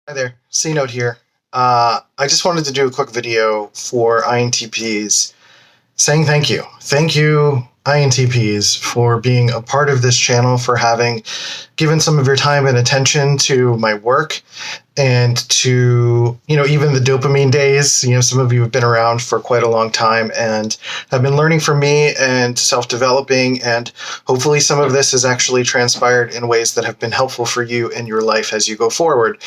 Hi there, C Note here. I just wanted to do a quick video for INTPs saying thank you. Thank you, INTPs, for being a part of this channel, for having given some of your time and attention to my work and to, even the dopamine days. Some of you have been around for quite a long time and have been learning from me and self-developing, and hopefully some of this has actually transpired in ways that have been helpful for you in your life as you go forward.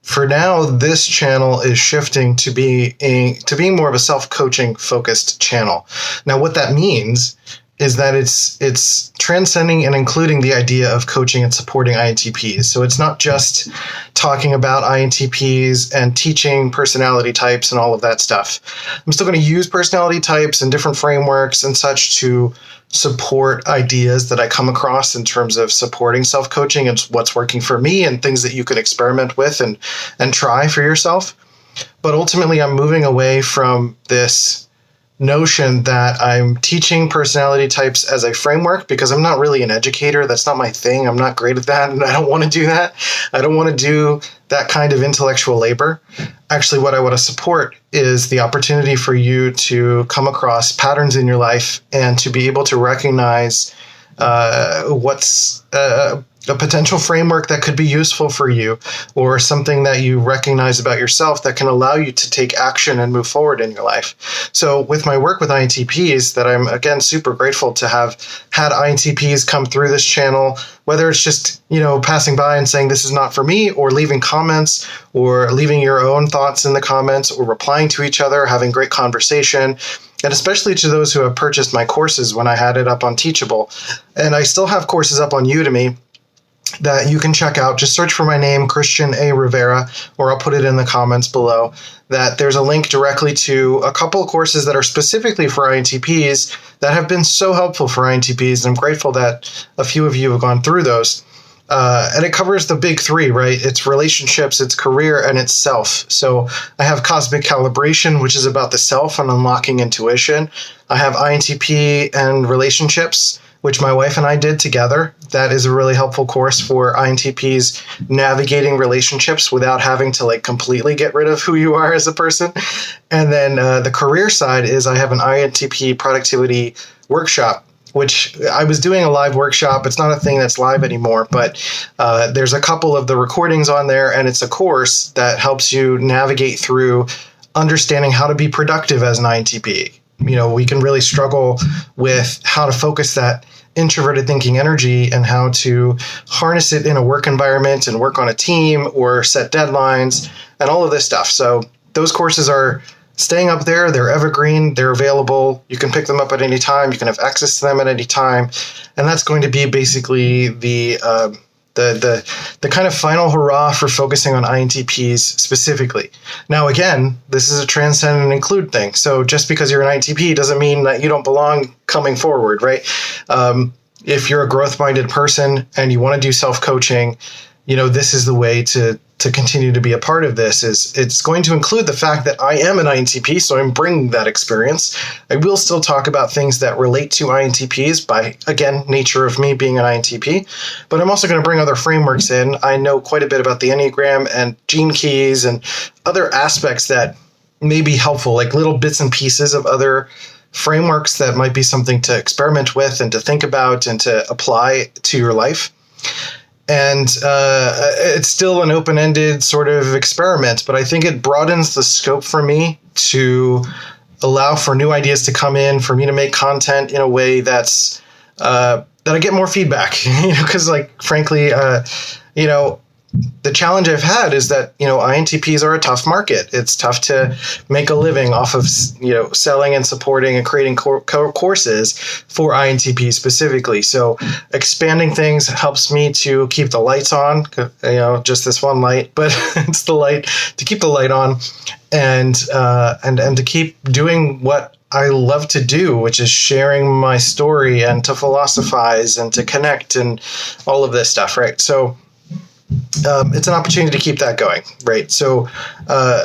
For now, this channel is shifting to being more of a self-coaching focused channel. Now, what that means is that it's transcending and including the idea of coaching and supporting INTPs. So it's not just talking about INTPs and teaching personality types and all of that stuff. I'm still going to use personality types and different frameworks and such to support ideas that I come across in terms of supporting self-coaching and what's working for me and things that you can experiment with and try for yourself. But ultimately, I'm moving away from this notion that I'm teaching personality types as a framework, because I'm not really an educator. That's not my thing. I'm not great at that, and I don't want to do that. I don't want to do that kind of intellectual labor. Actually, what I want to support is the opportunity for you to come across patterns in your life and to be able to recognize what's a potential framework that could be useful for you, or something that you recognize about yourself that can allow you to take action and move forward in your life. So with my work with INTPs, that I'm, again, super grateful to have had INTPs come through this channel, whether it's just, passing by and saying this is not for me, or leaving comments, or leaving your own thoughts in the comments, or replying to each other, having great conversation. And especially to those who have purchased my courses when I had it up on Teachable. And I still have courses up on Udemy that you can check out. Just search for my name, Christian A. Rivera, or I'll put it in the comments below. That there's a link directly to a couple of courses that are specifically for INTPs that have been so helpful for INTPs. And I'm grateful that a few of you have gone through those. And it covers the big three, right? It's relationships, it's career, and it's self. So I have Cosmic Calibration, which is about the self and unlocking intuition. I have INTP and relationships, which my wife and I did together. That is a really helpful course for INTPs navigating relationships without having to completely get rid of who you are as a person. And then the career side is I have an INTP productivity workshop, which I was doing a live workshop. It's not a thing that's live anymore, but there's a couple of the recordings on there, and it's a course that helps you navigate through understanding how to be productive as an INTP. We can really struggle with how to focus that introverted thinking energy and how to harness it in a work environment and work on a team or set deadlines and all of this stuff. So those courses are staying up there. They're evergreen. They're available. You can pick them up at any time. You can have access to them at any time. And that's going to be basically the kind of final hurrah for focusing on INTPs specifically. Now, again, this is a transcend and include thing. So just because you're an INTP doesn't mean that you don't belong coming forward, right? If you're a growth-minded person and you want to do self-coaching, this is the way to continue to be a part of this. It's going to include the fact that I am an INTP, so I'm bringing that experience. I will still talk about things that relate to INTPs by, again, nature of me being an INTP, but I'm also going to bring other frameworks in. I know quite a bit about the Enneagram and gene keys and other aspects that may be helpful, like little bits and pieces of other frameworks that might be something to experiment with and to think about and to apply to your life. And it's still an open-ended sort of experiment, but I think it broadens the scope for me to allow for new ideas to come in, for me to make content in a way that's that I get more feedback. Because frankly, the challenge I've had is that, INTPs are a tough market. It's tough to make a living off of, selling and supporting and creating courses for INTPs specifically. So expanding things helps me to keep the lights on, just this one light, but it's the light to keep the light on and to keep doing what I love to do, which is sharing my story and to philosophize and to connect and all of this stuff, right? So it's an opportunity to keep that going, right? So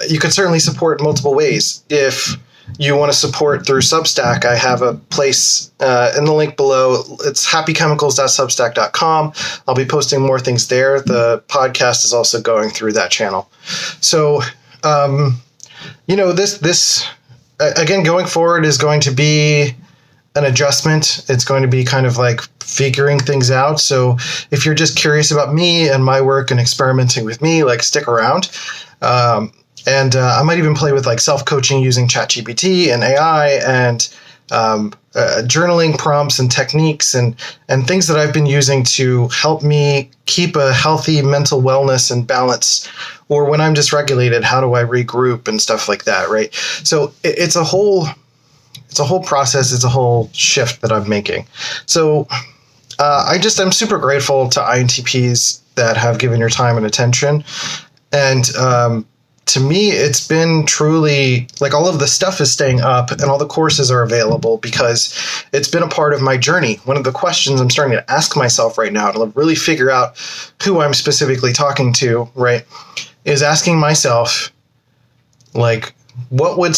you can certainly support multiple ways. If you want to support through Substack, I have a place in the link below. It's happychemicals.substack.com. I'll be posting more things there. The podcast is also going through that channel. So, this again, going forward is going to be an adjustment. It's going to be kind of like figuring things out. So if you're just curious about me and my work and experimenting with me, like stick around. And I might even play with like self-coaching using ChatGPT and AI and journaling prompts and techniques and things that I've been using to help me keep a healthy mental wellness and balance. Or when I'm dysregulated, how do I regroup and stuff like that, right? So it's a whole process. It's a whole shift that I'm making. So I'm super grateful to INTPs that have given your time and attention. And to me, it's been truly like all of the stuff is staying up and all the courses are available because it's been a part of my journey. One of the questions I'm starting to ask myself right now to really figure out who I'm specifically talking to, right, is asking myself, like, what would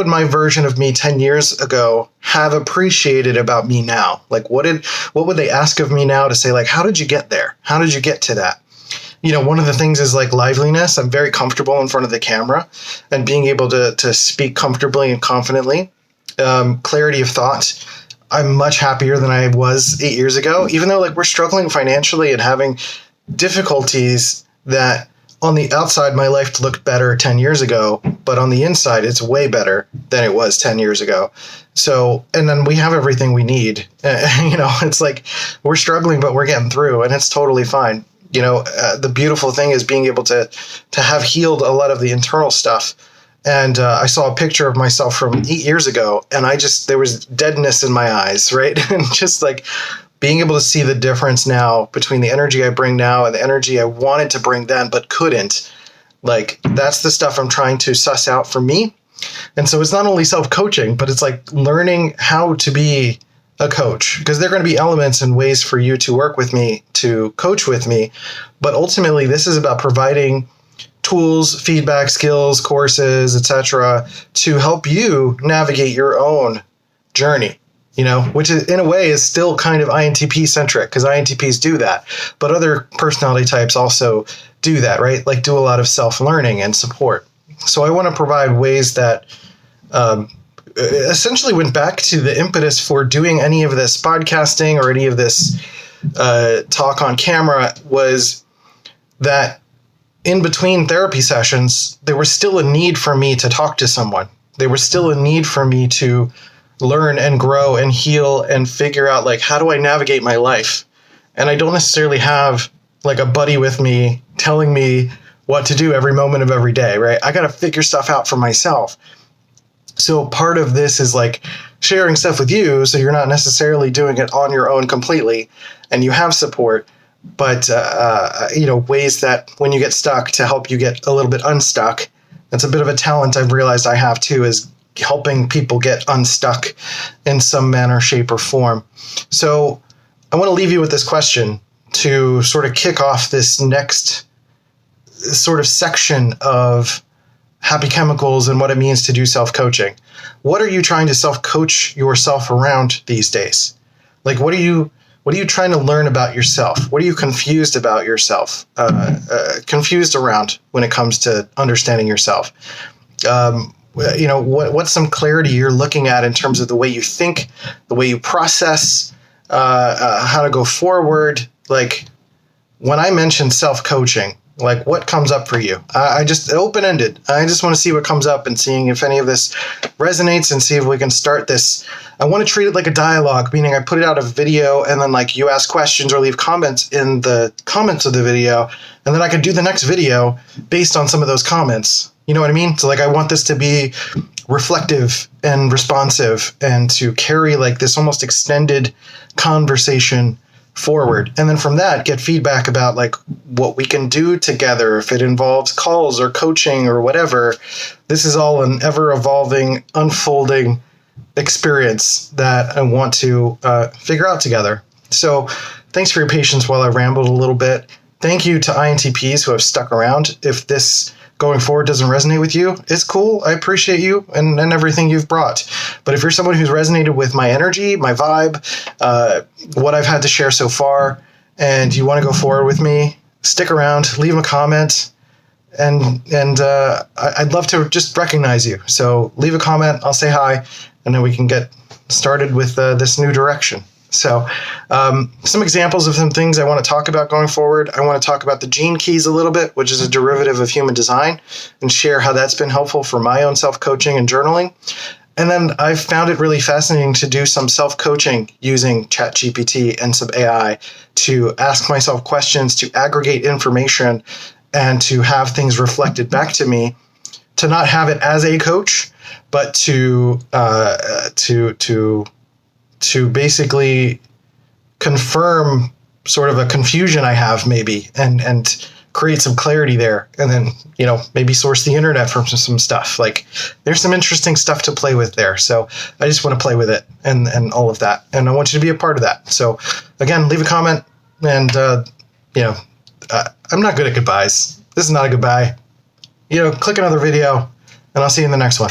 my version of me 10 years ago have appreciated about me now? Like, what would they ask of me now to say, like, how did you get there? How did you get to that? One of the things is like liveliness. I'm very comfortable in front of the camera and being able to speak comfortably and confidently. Clarity of thought. I'm much happier than I was 8 years ago, even though like we're struggling financially and having difficulties that on the outside, my life looked better 10 years ago, but on the inside, it's way better than it was 10 years ago. So, and then we have everything we need. It's like we're struggling, but we're getting through and it's totally fine. The beautiful thing is being able to have healed a lot of the internal stuff. And I saw a picture of myself from 8 years ago and there was deadness in my eyes, right? And just like being able to see the difference now between the energy I bring now and the energy I wanted to bring then, but couldn't. Like, that's the stuff I'm trying to suss out for me. And so it's not only self-coaching, but it's like learning how to be a coach, because there are going to be elements and ways for you to work with me, to coach with me. But ultimately, this is about providing tools, feedback, skills, courses, etc., to help you navigate your own journey, which is, in a way is still kind of INTP centric because INTPs do that. But other personality types also do that, right? Like do a lot of self-learning and support. So I want to provide ways that essentially went back to the impetus for doing any of this podcasting or any of this talk on camera was that in between therapy sessions, there was still a need for me to talk to someone. There was still a need for me to learn and grow and heal and figure out, like, how do I navigate my life? And I don't necessarily have like a buddy with me telling me what to do every moment of every day, right? I got to figure stuff out for myself. So part of this is like sharing stuff with you, so you're not necessarily doing it on your own completely, and you have support, but ways that when you get stuck to help you get a little bit unstuck. That's a bit of a talent I've realized I have too, is helping people get unstuck in some manner, shape, or form. So I want to leave you with this question to sort of kick off this next sort of section of Happy Chemicals and what it means to do self-coaching. What are you trying to self-coach yourself around these days? Like, what are you trying to learn about yourself? What are you confused about yourself? Confused around when it comes to understanding yourself? What's some clarity you're looking at in terms of the way you think, the way you process, how to go forward? Like, when I mention self-coaching, like, what comes up for you? I just open-ended. I just want to see what comes up and seeing if any of this resonates and see if we can start this. I want to treat it like a dialogue, meaning I put it out a video and then like you ask questions or leave comments in the comments of the video, and then I could do the next video based on some of those comments. You know what I mean? So like, I want this to be reflective and responsive and to carry like this almost extended conversation forward. And then from that, get feedback about like what we can do together. If it involves calls or coaching or whatever, this is all an ever evolving, unfolding experience that I want to figure out together. So thanks for your patience while I rambled a little bit. Thank you to INTPs who have stuck around. If this going forward doesn't resonate with you, it's cool. I appreciate you and everything you've brought. But if you're someone who's resonated with my energy, my vibe, what I've had to share so far, and you want to go forward with me, stick around, leave a comment, and I'd love to just recognize you. So leave a comment, I'll say hi, and then we can get started with this new direction. So some examples of some things I want to talk about going forward. I want to talk about the gene keys a little bit, which is a derivative of human design, and share how that's been helpful for my own self-coaching and journaling. And then I've found it really fascinating to do some self-coaching using ChatGPT and some AI to ask myself questions, to aggregate information, and to have things reflected back to me, to not have it as a coach, but to basically confirm sort of a confusion I have maybe, and create some clarity there, and then, maybe source the internet from some stuff. Like, there's some interesting stuff to play with there. So I just want to play with it and all of that. And I want you to be a part of that. So again, leave a comment, and, I'm not good at goodbyes. This is not a goodbye. Click another video, and I'll see you in the next one.